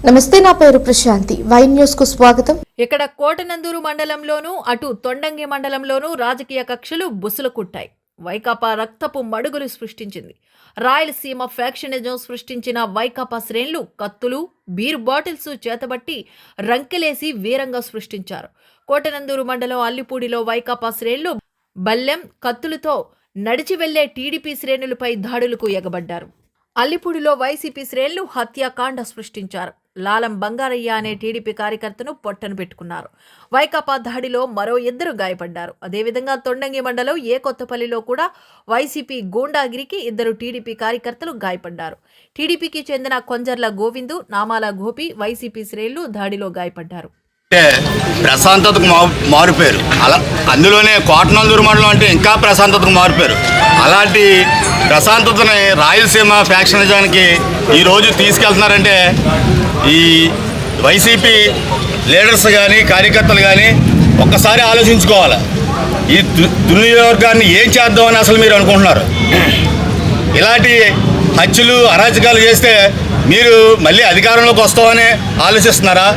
నమస్తే, నా పేరు ప్రశాంతి. వై న్యూస్ కు స్వాగతం. ఇక్కడ కోటనందూరు మండలంలోనూ అటు తొండంగి మండలంలోనూ రాజకీయ కక్షలు బుసలు కుట్టాయి. వైకాపా రక్తపు మడుగులు సృష్టించింది. రాయలసీమ ఫ్యాక్షనిజం సృష్టించిన వైకాపా శ్రేణులు కత్తులు, బీర్ బాటిల్స్ చేతబట్టి రంకెలేసి వీరంగా సృష్టించారు. కోటనందూరు మండలం అల్లిపూడిలో వైకాపా శ్రేణులు బల్లెం, కత్తులతో నడిచి వెళ్లే టీడీపీ శ్రేణులపై దాడులకు ఎగబడ్డారు. అల్లిపూడిలో వైసీపీ శ్రేణులు హత్యాకాండ సృష్టించారు. లాలం బంగారయ్య అనే టీడీపీ కార్యకర్తను పొట్టను పెట్టుకున్నారు. వైకాపా దాడిలో మరో 2 గాయపడ్డారు. అదేవిధంగా తొండంగి మండలం కొత్తపల్లిలో కూడా వైసీపీ గూండాగిరికి 2 టీడీపీ కార్యకర్తలు గాయపడ్డారు. టీడీపీకి చెందిన కొంజర్ల గోవిందు, నామాల గోపి వైసీపీ శ్రేణులు దాడిలో గాయపడ్డారు. ప్రశాంతతకు మారుపేరు. అందులోనే కోటనందూరు మండలం అంటే ఇంకా ప్రశాంతతకు మారుపేరు. అలాంటి ప్రశాంతతని రాయలసీమ ఫ్యాక్షనిజానికి ఈరోజు తీసుకెళ్తున్నారంటే ఈ వైసీపీ లీడర్స్ కానీ కార్యకర్తలు కానీ ఒక్కసారి ఆలోచించుకోవాలి. ఈ దుర్నియోగాన్ని ఏం చేద్దామని అసలు మీరు అనుకుంటున్నారు? ఇలాంటి హత్యలు, అరాచకాలు చేస్తే మీరు మళ్ళీ అధికారంలోకి వస్తామని ఆలోచిస్తున్నారా?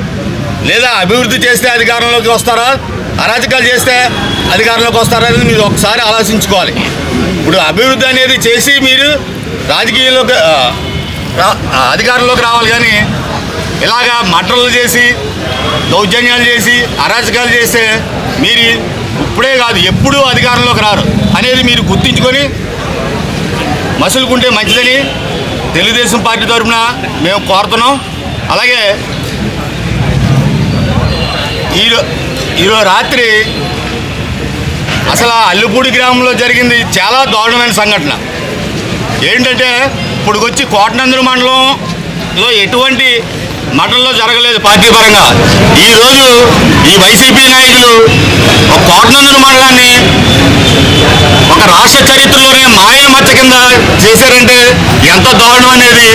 లేదా అభివృద్ధి చేస్తే అధికారంలోకి వస్తారా, అరాచకాలు చేస్తే అధికారంలోకి వస్తారా అనేది మీరు ఒకసారి ఆలోచించుకోవాలి. ఇప్పుడు అభివృద్ధి అనేది చేసి మీరు రాజకీయాల్లోకి అధికారంలోకి రావాలి. కానీ ఇలాగా మటర్లు చేసి, దౌర్జన్యాలు చేసి, అరాచకాలు చేస్తే మీరు ఇప్పుడే కాదు ఎప్పుడూ అధికారంలోకి రారు అనేది మీరు గుర్తించుకొని మసులుకుంటే మంచిదని తెలుగుదేశం పార్టీ తరఫున మేము కోరుతున్నాం. అలాగే ఈరోజు రాత్రి అసలు అల్లిపూడి గ్రామంలో జరిగింది చాలా దారుణమైన సంఘటన. ఏంటంటే ఇప్పుడుకొచ్చి కోటనందూరు మండలంలో ఎటువంటి మటల్లో జరగలేదు పార్టీ పరంగా. ఈరోజు ఈ వైసీపీ నాయకులు ఒక కోటనందూరు మండలాన్ని ఒక రాష్ట్ర చరిత్రలోనే మాయా మచ్చ కింద చేశారంటే ఎంత దారుణం అనేది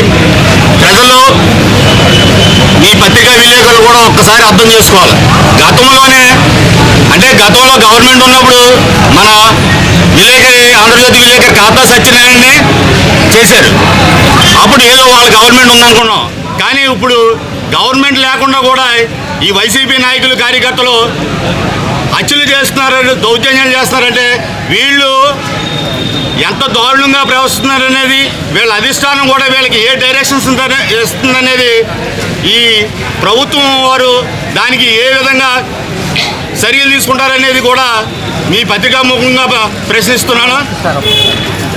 ప్రజలు, మీ పత్రికా విలేకరులు కూడా ఒక్కసారి అర్థం చేసుకోవాలి. గతంలో గవర్నమెంట్ ఉన్నప్పుడు మన ఆంధ్రజ్యోతి విలేకరి ఖాతా సత్యనారాయణని చేశారు. అప్పుడు ఏదో వాళ్ళ గవర్నమెంట్ ఉందనుకున్నాం. కానీ ఇప్పుడు గవర్నమెంట్ లేకుండా కూడా ఈ వైసీపీ నాయకులు, కార్యకర్తలు హత్యలు చేస్తున్నారు, దౌర్జన్యాలు చేస్తున్నారంటే వీళ్ళు ఎంత దారుణంగా ప్రవర్తిస్తున్నారనేది, వీళ్ళ అధిష్టానం కూడా వీళ్ళకి ఏ డైరెక్షన్స్ ఇస్తుందనేది ఈ ప్రభుత్వం వారు దానికి ఏ విధంగా చర్యలు తీసుకుంటారనేది కూడా మీ పత్రికాముఖంగా ప్రశ్నిస్తున్నాను.